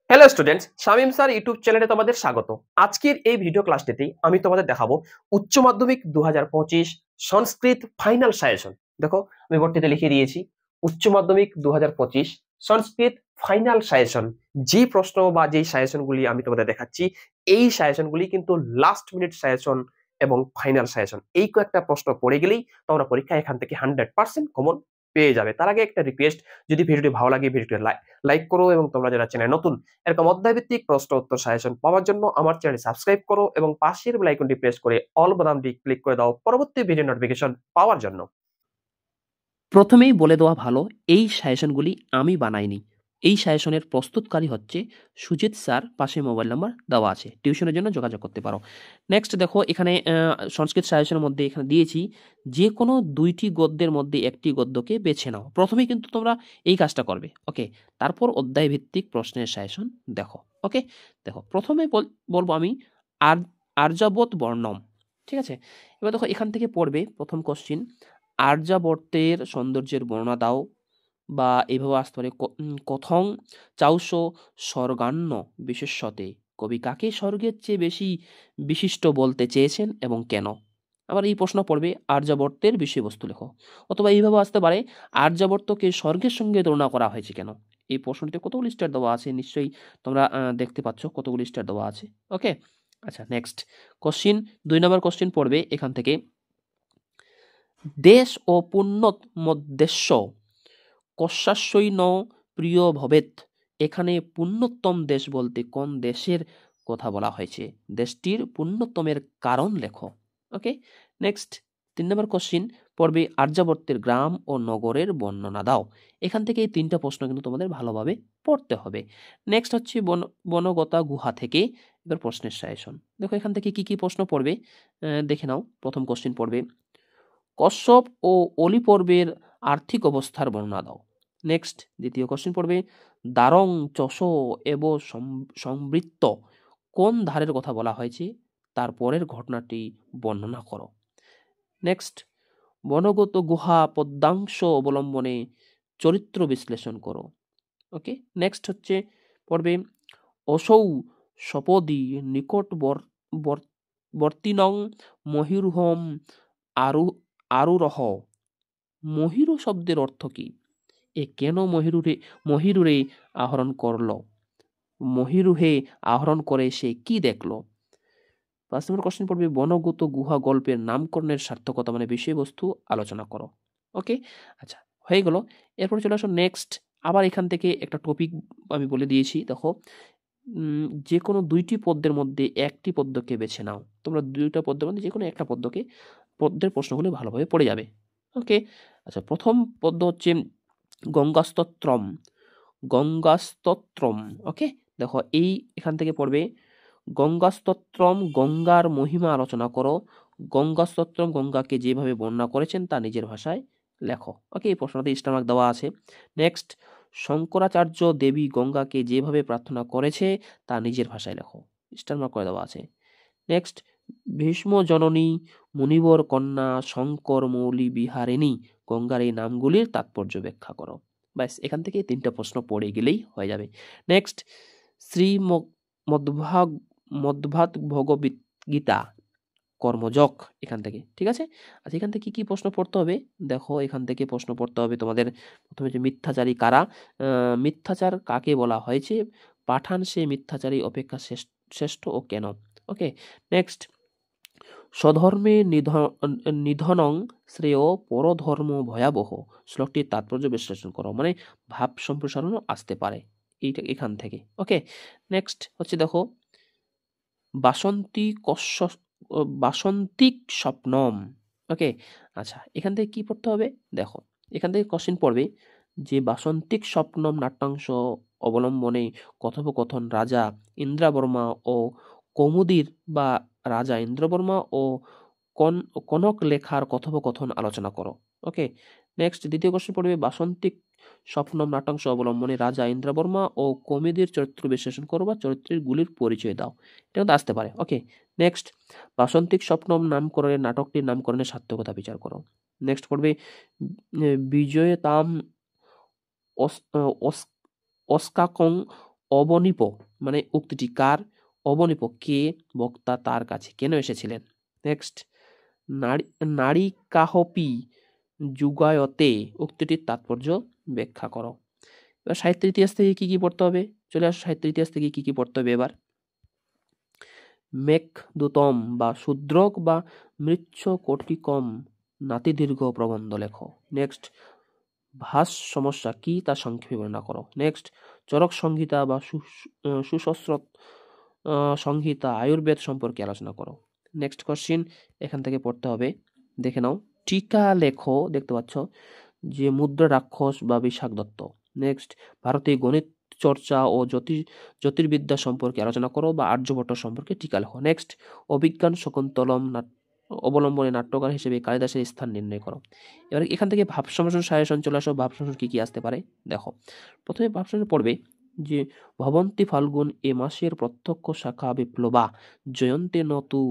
Hello students, Shamim sir YouTube চ্যানেলে তোমাদের স্বাগত। আজকের এই ভিডিও ক্লাসটিতে আমি তোমাদের দেখাবো উচ্চ মাধ্যমিক 2025 সংস্কৃত ফাইনাল সাজেশন। দেখো, আমি বোর্ডটিতে লিখে দিয়েছি উচ্চ মাধ্যমিক 2025 সংস্কৃত ফাইনাল সাজেশন। যে প্রশ্ন বা যেই সাজেশনগুলি আমি তোমাদের দেখাচ্ছি, এই সাজেশনগুলি কিন্তু লাস্ট মিনিট সাজেশন এবং ফাইনাল সাজেশন। এই কয়েকটা প্রশ্ন পড়ে গেলেই তোমরা পরীক্ষায় এখান থেকে 100% কমন পেয়ে যাবে। তার আগে একটা রিকোয়েস্ট, যদি ভিডিওটি ভালো লাগে ভিডিওটি লাইক করো, এবং তোমরা যারা চ্যানেল নতুন এরকম অধ্যায়ভিত্তিক প্রশ্ন উত্তর সাজেশন পাওয়ার জন্য আমার চ্যানেল সাবস্ক্রাইব করো এবং পাশের বেল আইকনটি প্রেস করে অল বাটনটি ক্লিক করে দাও পরবর্তী ভিডিও নোটিফিকেশন পাওয়ার জন্য। প্রথমেই বলে দেওয়া ভালো, এই সাজেশনগুলি আমি বানাইনি। এই সাজেশনের প্রস্তুতকারী হচ্ছে সুজিত স্যার, পাশে মোবাইল নাম্বার দেওয়া আছে, টিউশনের জন্য যোগাযোগ করতে পারো। নেক্সট দেখো, এখানে সংস্কৃত সাজেশনের মধ্যে এখানে দিয়েছি যে কোনো দুইটি গদ্যের মধ্যে একটি গদ্যকে বেছে নাও। প্রথমেই কিন্তু তোমরা এই কাজটা করবে, ওকে। তারপর অধ্যায় ভিত্তিক প্রশ্নের সাজেশন দেখো, ওকে। দেখো, প্রথমে বলবো আমি আর্যাবত বর্ণম, ঠিক আছে। এবার দেখো, এখান থেকে পড়বে প্রথম কোশ্চিন, আর্যাবর্তের সৌন্দর্যের বর্ণনা দাও, বা এইভাবে আসতে পারে কথং চাউস স্বর্গান্ন বিশেষ্যতে, কবি কাকে স্বর্গের চেয়ে বেশি বিশিষ্ট বলতে চেয়েছেন এবং কেন। আবার এই প্রশ্ন পড়বে আর্যাবর্তের বিষয়বস্তু লেখো, অথবা এইভাবে আসতে পারে আর্যাবর্তকে স্বর্গের সঙ্গে তুলনা করা হয়েছে কেন। এই প্রশ্নটিতে কতগুলি স্টার দেওয়া আছে নিশ্চয়ই তোমরা দেখতে পাচ্ছ কতগুলি স্টার দেওয়া আছে, ওকে। আচ্ছা, নেক্সট কোশ্চিন, 2 নম্বর কোশ্চিন পড়বে এখান থেকে, দেশ ও পুণ্যমদ্দেশ্য কস্যাস্যই ন প্রিয় ভবেত। এখানে পুণ্যতম দেশ বলতে কোন দেশের কথা বলা হয়েছে, দেশটির পুণ্যতমের কারণ লেখো, ওকে। নেক্সট 3 নম্বর কোশ্চিন পড়বে, আর্যাবর্তের গ্রাম ও নগরের বর্ণনা দাও। এখান থেকে এই 3টা প্রশ্ন কিন্তু তোমাদের ভালোভাবে পড়তে হবে। নেক্সট হচ্ছে বনগতা গুহা থেকে এবার প্রশ্নের সাজেশন। দেখো, এখান থেকে কি কি প্রশ্ন পড়বে দেখে নাও। প্রথম কোশ্চিন পড়বে, কশ্যপ ও অলি পর্বের আর্থিক অবস্থার বর্ণনা দাও। নেক্সট দ্বিতীয় কোশ্চেন পড়বে, দারং চষ এব সংবৃত্ত কোন ধারের কথা বলা হয়েছে, তার পরের ঘটনাটি বর্ণনা করো। নেক্সট, বনগত গুহা পদ্মাংশ অবলম্বনে চরিত্র বিশ্লেষণ করো, ওকে। নেক্সট হচ্ছে পড়বে, অসৌ সপদি নিকট বর্তিনং মহিরুহম আরুরহ। মহিরু শব্দের অর্থ কি, এ কেন মহিরুরে আহরণ করল, মহিরুহে আহরণ করে সে কি দেখল। 5 নম্বর কোশ্চেন পড়বে, বনগত গুহা গল্পের নামকরণের সার্থকতা মানে বিষয়বস্তু আলোচনা করো, ওকে। আচ্ছা, হয়ে গেল। এরপর চলে আসো নেক্সট। আবার এখান থেকে একটা টপিক আমি বলে দিয়েছি, দেখো, যে কোনো 2টি পদ্যের মধ্যে একটি পদ্যকে বেছে নাও। তোমরা 2টা পদ্যের মধ্যে যে কোনো একটা পদ্যের প্রশ্নগুলো ভালোভাবে পড়ে যাবে, ওকে। আচ্ছা, প্রথম পদ্য হচ্ছে গঙ্গাস্তোত্রম, গঙ্গাস্তোত্রম, ওকে। দেখো, এখান থেকে পড়বে, গঙ্গাস্তোত্রম গঙ্গার মহিমা আলোচনা করো, গঙ্গাস্তোত্রম গঙ্গাকে যেভাবে বর্ণনা করেছেন তা নিজের ভাষায় লেখো, ওকে। এই প্রশ্নতে স্টার মার্ক দেওয়া আছে। নেক্সট, শঙ্করাচার্য দেবী গঙ্গাকে যেভাবে প্রার্থনা করেছে তা নিজের ভাষায় লেখো, স্টার মার্ক করে দেওয়া আছে। নেক্সট, ভীষ্ম জননী, মুনিবর কন্যা, শঙ্কর মৌলি বিহারিণী গঙ্গার এই নামগুলির তাৎপর্য ব্যাখ্যা করো। ব্যাস, এখান থেকে 3টা প্রশ্ন পড়ে গেলেই হয়ে যাবে। নেক্সট, শ্রী মধ্ভাত ভগবত গীতা কর্মযোগ, এখান থেকে, ঠিক আছে। আচ্ছা, এখান থেকে কি প্রশ্ন পড়তে হবে, দেখো, এখান থেকে প্রশ্ন পড়তে হবে তোমাদের প্রথমে যে মিথ্যাচারী কারা, মিথ্যাচার কাকে বলা হয়েছে, পাঠান সে মিথ্যাচারী অপেক্ষা শ্রেষ্ঠ ও কেন, ওকে। নেক্সট, স্বধর্মে নিধনং শ্রেয় পরধর্ম ভয়াবহ, শ্লোকটির তাৎপর্য বিশ্লেষণ করো, মানে ভাব সম্প্রসারণও আসতে পারে এইটা এখান থেকে, ওকে। নেক্সট হচ্ছে, দেখো, বাসন্তিক স্বপ্নম, ওকে। আচ্ছা, এখান থেকে কি পড়তে হবে, দেখো, এখান থেকে কোশ্চেন পড়বে যে বাসন্তিক স্বপ্নম নাট্যাংশ অবলম্বনে কথোপকথন রাজা ইন্দ্রবর্মা ও কৌমুদীর বা রাজা ইন্দ্রবর্মা ও কনক লেখার কথোপকথন আলোচনা করো, ওকে। নেক্সট, দ্বিতীয় কোশ্চেন পড়বে, বাসন্তিক স্বপ্নম নাট্যাংশ অবলম্বনে রাজা ইন্দ্রবর্মা ও কৌমুদীর চরিত্র বিশ্লেষণ করো বা চরিত্রের গুলির পরিচয় দাও, এটা কিন্তু আসতে পারে, ওকে। নেক্সট, বাসন্তিক স্বপ্নম নামকরণের নাটকটির নামকরণের সার্থকতা বিচার করো। নেক্সট পড়বে, বিজয়তাম অস্কাকং অবনীপ মানে উক্তিটি কার, অবনীপ কে, বক্তা তার কাছে কেন এসেছিলেন। নেক্সট, নারিকাহপি যুগায়তে উক্তিটির তাৎপর্য ব্যাখ্যা করো। এবার সাহিত্যের ইতিহাস থেকে কি কি পড়তে হবে, চলে আসো সাহিত্যের ইতিহাস থেকে কি কি পড়তে হবে এবার। মেঘদূতম বা শূদ্রক বা মৃচ্ছ কোটিকম নাতিদীর্ঘ প্রবন্ধ লেখো। নেক্সট, ভাস সমস্যা কি তা সংক্ষেপে বর্ণনা করো। নেক্সট, চরক সংহিতা বা সুশস্রত সংহিতা আয়ুর্বেদ সম্পর্কে আলোচনা করো। নেক্সট কোশ্চিন এখান থেকে পড়তে হবে, দেখে নাও। টিকা লেখো, দেখতে পাচ্ছ যে মুদ্রা রাক্ষস বা বিশাখ দত্ত। নেক্সট, ভারতীয় গণিত চর্চা ও জ্যোতির্বিদ্যা সম্পর্কে আলোচনা করো বা আর্যভট্ট সম্পর্কে টিকা লেখো। নেক্সট, অভিজ্ঞান শকুন্তলম অবলম্বনে নাট্যকার হিসেবে কালিদাসের স্থান নির্ণয় করো। এবার এখান থেকে ভাব সমাসন সাজেশন চলে আসো। ভাব সমাসন কি কি আসতে পারে দেখো। প্রথমে ভাব সমাসন পড়বে যে ভবন্তি ফাল্গুন এ মাসের প্রত্যক্ষ শাখা বিপ্লবা জয়ন্তে নতু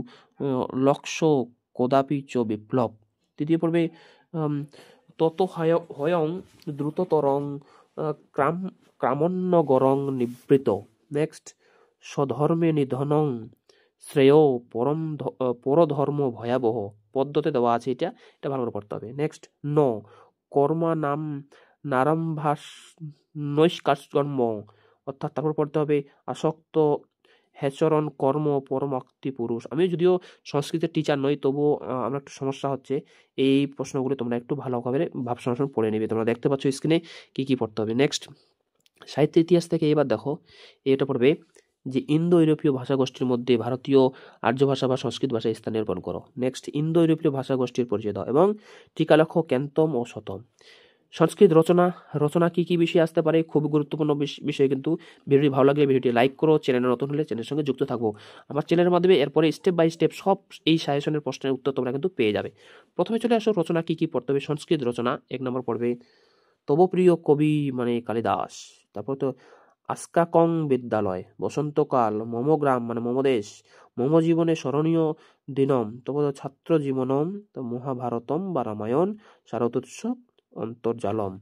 লক্ষ কদাপি চ বিপ্লব। তৃতীয় পড়বে তত হয়ং দ্রুততরং ক্রামণ্যগরং নিবৃত। নেক্সট, স্বধর্মে নিধনং শ্রেয় পরধর্ম ভয়াবহ। পদ্মতে দেওয়া আছে, এটা ভালো করে পড়তে হবে। নেক্সট, কর্মা নাম নারম্ভাস নৈষ্কার্যকর্ম, অর্থাৎ তারপর পড়তে হবে আসক্ত হেচরণ কর্ম পরমাক্তি পুরুষ। আমি যদিও সংস্কৃতের টিচার নই, তবুও আমার একটু সমস্যা হচ্ছে। এই প্রশ্নগুলো তোমরা একটু ভালোভাবে ভাব সমাসন পড়ে নিবে। তোমরা দেখতে পাচ্ছ স্ক্রিনে কি কি পড়তে হবে। নেক্সট, সাহিত্য ইতিহাস থেকে এবার দেখো, এটা পড়বে যে ইন্দো ইউরোপীয় ভাষাগোষ্ঠীর মধ্যে ভারতীয় আর্য ভাষা বা সংস্কৃত ভাষা স্থান নির্ধারণ করো। নেক্সট, ইন্দো ইউরোপীয় ভাষাগোষ্ঠীর পরিচয় দাও এবং টিকা লেখো ক্যান্তম ও শতম। সংস্কৃত রচনা কি কি বিষয় আসতে পারে, খুব গুরুত্বপূর্ণ বিষয়। কিন্তু ভিডিওটি ভালো লাগলে ভিডিওটি লাইক করো, চ্যানেলে নতুন হলে চ্যানেলের সঙ্গে যুক্ত থাকবো। আমার চ্যানেলের মাধ্যমে এরপরে স্টেপ বাই স্টেপ সব এই সাজেশনের প্রশ্নের উত্তর তোমরা কিন্তু পেয়ে যাবে। প্রথমে চলে আসো রচনা কি কি পড়তে হবে। সংস্কৃত রচনা 1 নম্বর পড়বে তব প্রিয় কবি মানে কালিদাস। তারপর তো আস্কাকং বিদ্যালয়, বসন্তকাল, মমগ্রাম মানে মমদেশ, মম জীবনে স্মরণীয় দিনম, তব ছাত্র জীবনম, মহাভারতম বা রামায়ণ, শারদোৎসব, অন্তর্জালম।